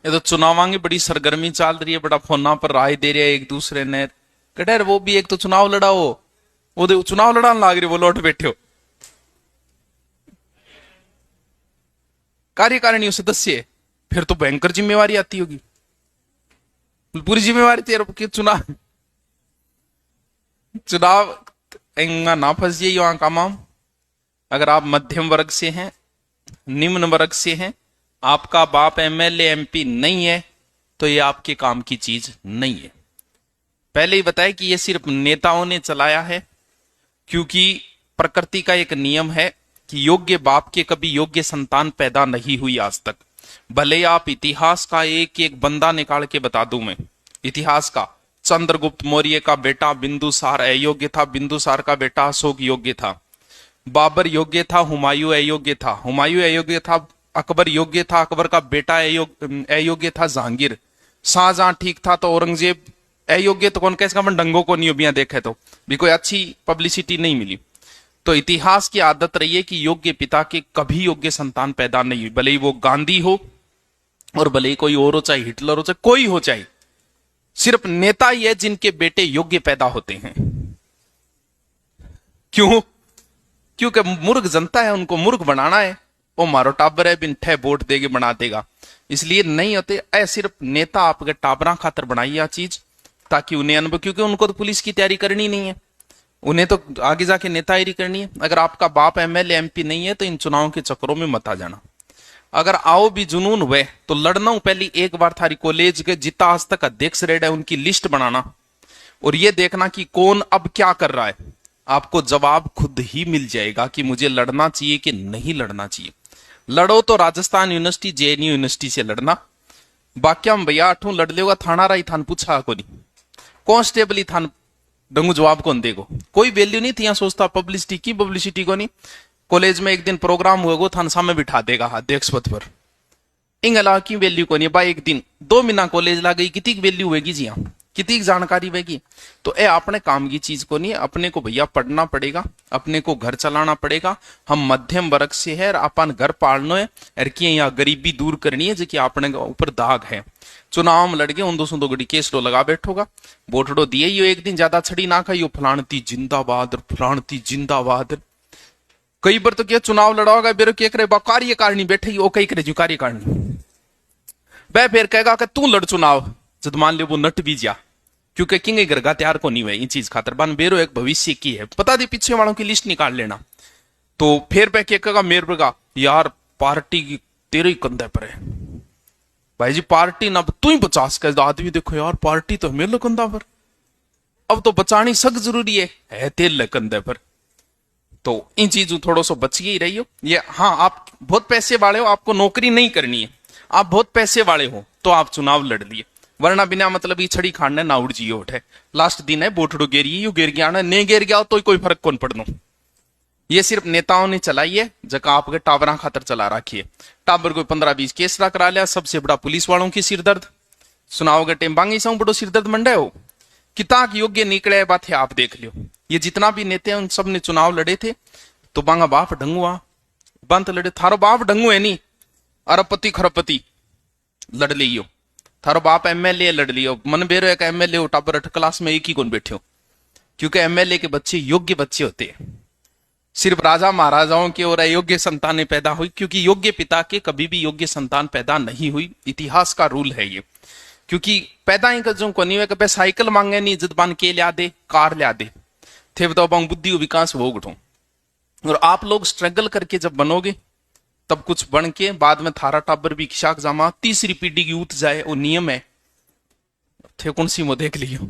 ये तो चुनाव की बड़ी सरगर्मी चल रही है, बड़ा फोना पर राय दे रहे हैं एक दूसरे ने। कटर वो भी एक तो चुनाव लड़ाओ, वो चुनाव लड़ाने लाग रही, वो लौट बैठे हो। कार्यकारिणी सदस्य फिर तो भयंकर जिम्मेवारी आती होगी, पूरी जिम्मेवारी तेरे की। चुनाव चुनाव ना फंस जाइए वहां का माम। अगर आप मध्यम वर्ग से हैं, निम्न वर्ग से हैं, आपका बाप एमएलए एमपी नहीं है, तो ये आपके काम की चीज नहीं है। पहले ही बताया कि ये सिर्फ नेताओं ने चलाया है, क्योंकि प्रकृति का एक नियम है कि योग्य बाप के कभी योग्य संतान पैदा नहीं हुई आज तक। भले आप इतिहास का एक एक बंदा निकाल के बता दूं मैं, इतिहास का चंद्रगुप्त मौर्य का बेटा बिंदुसार अयोग्य था, बिंदुसार का बेटा अशोक योग्य था, बाबर योग्य था, हुमायूं अयोग्य था, हुमायूं अयोग्य था, अकबर योग्य था, अकबर का बेटा अयोग्य था जहांगीर, शाहजहां ठीक था तो औरंगजेब अयोग्य। तो कौन कैसे डंगों को नहीं देखे तो भी कोई अच्छी पब्लिसिटी नहीं मिली। तो इतिहास की आदत रही है कि योग्य पिता के कभी योग्य संतान पैदा नहीं हुई, भले ही वो गांधी हो और भले ही कोई और हो, चाहे हिटलर हो, चाहे कोई हो, चाहे सिर्फ नेता ही है जिनके बेटे योग्य पैदा होते हैं। क्यों? क्योंकि मूर्ख जनता है, उनको मूर्ख बनाना है। वो मारो टाबर है, बिन ठे वोट देगे बना देगा, इसलिए नहीं होते। ऐ सिर्फ नेता आपके टाबरा खातर बनाई यह चीज, ताकि उन्हें अनुभव, क्योंकि उनको तो पुलिस की तैयारी करनी नहीं है, उन्हें तो आगे जाके नेतागिरी करनी है। अगर आपका बाप एमएलए एमपी नहीं है तो इन चुनावों के चक्करों में मत आ जाना। अगर आओ भी जुनून हुए तो लड़ना हूं, पहले एक बार थारी कॉलेज के जितना आज तक अध्यक्ष रेड है उनकी लिस्ट बनाना, और ये देखना कि कौन अब क्या कर रहा है। आपको जवाब खुद ही मिल जाएगा कि मुझे लड़ना चाहिए कि नहीं लड़ना चाहिए। लड़ो तो राजस्थान यूनिवर्सिटी जेएनयू यूनिवर्सिटी से लड़ना, बाकी हम भैया अठू लड़ लेगा थाना रही थान पूछा को नहीं, कांस्टेबल ही थान डंगू जवाब कौन देगो, कोई वैल्यू नहीं थी। यहां सोचता पब्लिसिटी की, पब्लिसिटी को नहीं। कॉलेज में एक दिन प्रोग्राम हुएगा, थान सामने बिठा देगा अध्यक्ष पद पर, इंग अलावा की वैल्यू को नहीं। भाई एक दिन 2 महीना कॉलेज ला गई, कितनी वैल्यू होगी जी, यहाँ कितनी जानकारी होगी। तो ए अपने काम की चीज को नहीं, अपने को भैया पढ़ना पड़ेगा, अपने को घर चलाना पड़ेगा। हम मध्यम वर्ग से है, अपन घर पालना है, और यहाँ गरीबी दूर करनी है, जो कि अपने ऊपर दाग है। चुनाव में लड़ गए, उन 200 गड़ी केस लो लगा बैठोगा, वोटड़ो दिए यो एक दिन ज्यादा छड़ी ना खाइयो, फलानती जिंदाबाद, फलानती जिंदाबाद। कई बार तो क्या चुनाव लड़ाओगा बेरो क्या करे, कार्यकारिणी बैठे वो कई करे जो कार्यकारिणी वह फिर कहेगा कि तू लड़ चुनाव, जब मान लो वो नट भी जा, क्योंकि किंग घर का तैयार को नहीं हुआ इन चीज खातर। बन बेरो एक भविष्य की है, पता दी पीछे वालों की लिस्ट निकाल लेना। तो फिर पे क्या कहेगा मेरे का यार पार्टी की तेरे ही कंधे पर है, भाई जी पार्टी ना तू ही 50 का आदमी देखो यार, पार्टी तो मेरे कंधा पर, अब तो बचानी सख्त जरूरी है तेरे कंधे पर। तो इन चीजों थोड़ा सा बच ही रही हो। ये हाँ, आप बहुत पैसे वाले हो, आपको नौकरी नहीं करनी है, आप बहुत पैसे वाले हो तो आप चुनाव लड़ लिए, वरना बिना मतलब ये छड़ी खाने ना उड़ जियो उठे। लास्ट दिन है बोटड़ो गेरिए, यू गिर गया ना, नहीं गिर गया तो कोई फर्क कौन पड़नो। ये सिर्फ नेताओं ने चलाई है, जगह आपके टावरा खातर चला रखी है। टावर कोई 15-20 केस करा लिया, सबसे बड़ा पुलिस वालों की सिरदर्द सुनाओगे टेम बांगी सौ बड़ो सिरदर्द मंडे हो किताक योग्य निकले बात है। आप देख लियो, ये जितना भी नेता हैं उन सब ने चुनाव लड़े थे, तो बांगा बाप ढंगुआ बंत लड़े, थारो बाप ढंगू है नहीं, अरबपति खरबपति लड़ लियो, थारो बाप एमएलए लड़ लियो, मन बेरो एक एमएलए हो, टाबर 8 क्लास में एक ही कौन बैठे हो, क्योंकि एमएलए के बच्चे योग्य बच्चे होते हैं। सिर्फ राजा महाराजाओं के और अयोग्य संतानें पैदा हुई, क्योंकि योग्य पिता के कभी भी योग्य संतान पैदा नहीं हुई। इतिहास का रूल है ये, क्योंकि पैदा ही जो को नहीं हुआ, साइकिल मांगे नहीं इज्जत बन के लिया दे, कार लिया दे थे, बताओ बुद्धि विकास वो उठो। और आप लोग स्ट्रगल करके जब बनोगे तब कुछ बन के बाद में थारा टाबर भी खिशाक जामा तीसरी पीढ़ी की यूथ जाए, वो नियम है थे कौन सी वो देख लियो।